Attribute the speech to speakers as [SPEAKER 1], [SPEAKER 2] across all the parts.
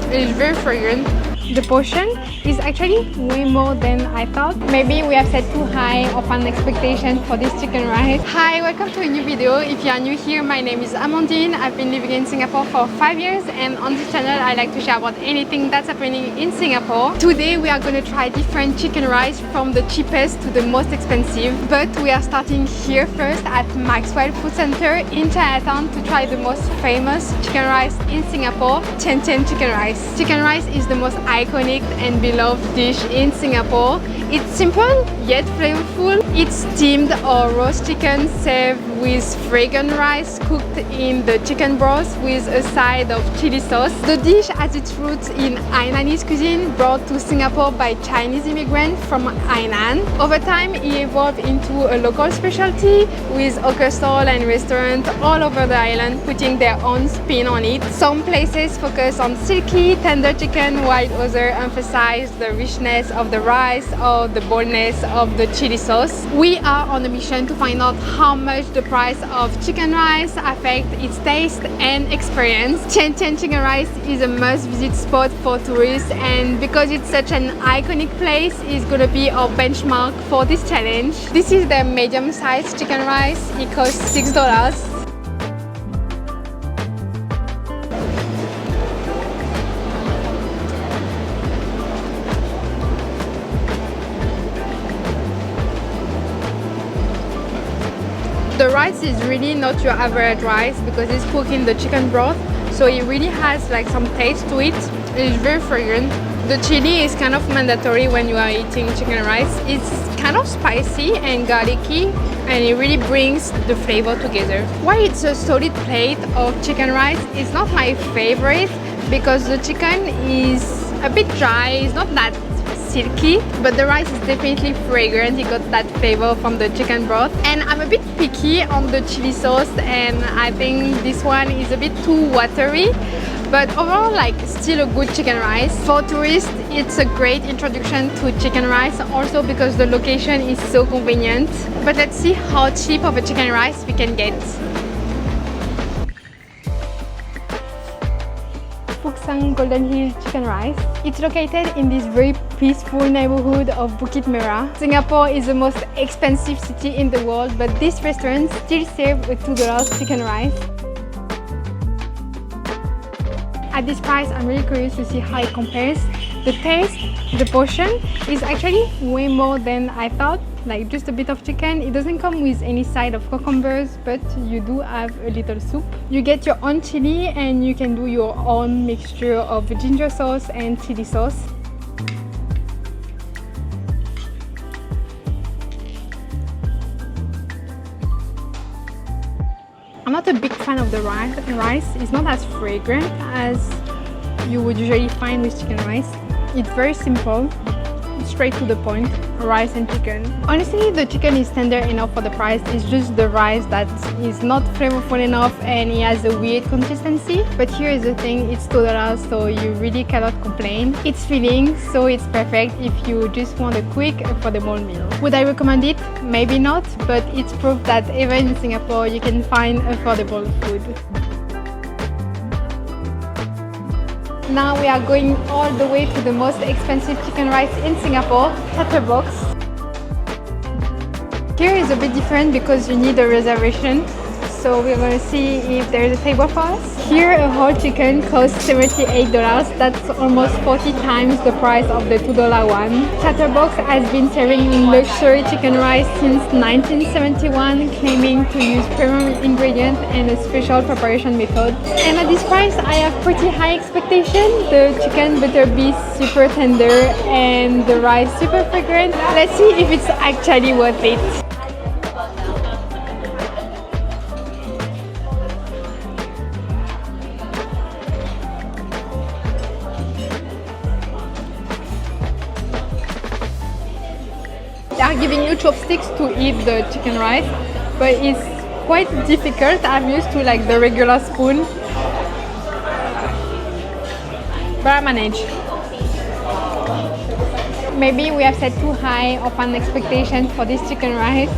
[SPEAKER 1] It is very fragrant. The portion is actually way more than I thought. Maybe we have set too high of an expectation for this chicken rice. Hi, welcome to a new video. If you are new here, my name is Amandine. I've been living in Singapore for 5 years, and on this channel I like to share about anything that's happening in Singapore. Today we are going to try different chicken rice from the cheapest to the most expensive, but we are starting here first at Maxwell food center in Chinatown to try the most famous chicken rice in Singapore, Tian Tian Chicken Rice. Chicken rice is the most iconic and beloved dish in Singapore. It's simple yet flavorful. It's steamed or roast chicken served with fragrant rice cooked in the chicken broth with a side of chili sauce. The dish has its roots in Hainanese cuisine brought to Singapore by Chinese immigrants from Hainan. Over time, it evolved into a local specialty with hawker stalls and restaurants all over the island putting their own spin on it. Some places focus on silky, tender chicken, while others emphasize the richness of the rice or the boldness of the chili sauce. We are on a mission to find out how much the price of chicken rice affects its taste and experience. Tian Tian Chicken Rice is a must-visit spot for tourists, and because it's such an iconic place, it's gonna be our benchmark for this challenge. This is the medium-sized chicken rice. It costs $6. The rice is really not your average rice because it's cooked in the chicken broth, so it really has like some taste to it. It is very fragrant. The chili is kind of mandatory when you are eating chicken rice. It's kind of spicy and garlicky, and it really brings the flavor together. Why it's a solid plate of chicken rice, it's not my favorite because the chicken is a bit dry. It's not that silky, but the rice is definitely fragrant. You got that flavor from the chicken broth, and I'm a bit picky on the chili sauce, and I think this one is a bit too watery, but overall like still a good chicken rice. For tourists, it's a great introduction to chicken rice, also because the location is so convenient. But let's see how cheap of a chicken rice we can get. Fook Seng GoldenHill Chicken Rice. It's located in this very peaceful neighborhood of Bukit Merah. Singapore is the most expensive city in the world, but this restaurant still serves a $2 chicken rice. At this price, I'm really curious to see how it compares. The taste, the portion is actually way more than I thought. Like just a bit of chicken. It doesn't come with any side of cucumbers, but you do have a little soup. You get your own chili, and you can do your own mixture of ginger sauce and chili sauce. I'm not a big fan of the rice. It's not as fragrant as you would usually find with chicken rice. It's very simple, straight to the point, rice and chicken. Honestly, the chicken is tender enough for the price. It's just the rice that is not flavorful enough, and it has a weird consistency. But here is the thing, it's $2, so you really cannot complain. It's filling, so it's perfect if you just want a quick, affordable meal. Would I recommend it? Maybe not, but it's proof that even in Singapore you can find affordable food. Now we are going all the way to the most expensive chicken rice in Singapore, Chatterbox. Here is a bit different because you need a reservation, so we're going to see if there's a table for us. Here a whole chicken costs $78. That's almost 40 times the price of the $2 one. Chatterbox has been serving luxury chicken rice since 1971, claiming to use premium ingredients and a special preparation method. And at this price, I have pretty high expectations. The chicken better be super tender and the rice super fragrant. Let's see if it's actually worth it. They are giving you chopsticks to eat the chicken rice, but it's quite difficult. I'm used to like the regular spoon, but I manage. Maybe we have set too high of an expectation for this chicken rice.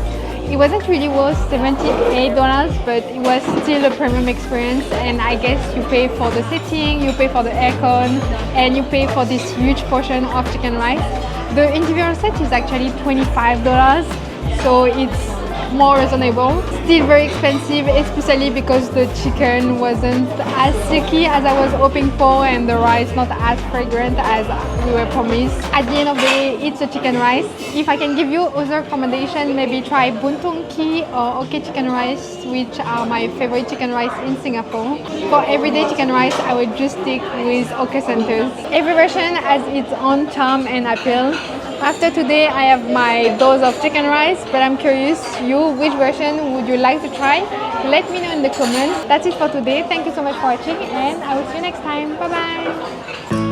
[SPEAKER 1] It wasn't really worth $78, but it was still a premium experience, and I guess you pay for the seating, you pay for the aircon, and you pay for this huge portion of chicken rice. The individual set is actually $25, so it's more reasonable. Still very expensive, especially because the chicken wasn't as silky as I was hoping for, and the rice not as fragrant as we were promised. At the end of the day, it's a chicken rice. If I can give you other recommendations, maybe try Buntung Ki or OK Chicken Rice, which are my favorite chicken rice in Singapore. For everyday chicken rice, I would just stick with OK Centers. Every version has its own charm and appeal. After today, I have my dose of chicken rice, but I'm curious, which version would you like to try? Let me know in the comments. That's it for today. Thank you so much for watching, and I will see you next time. Bye bye.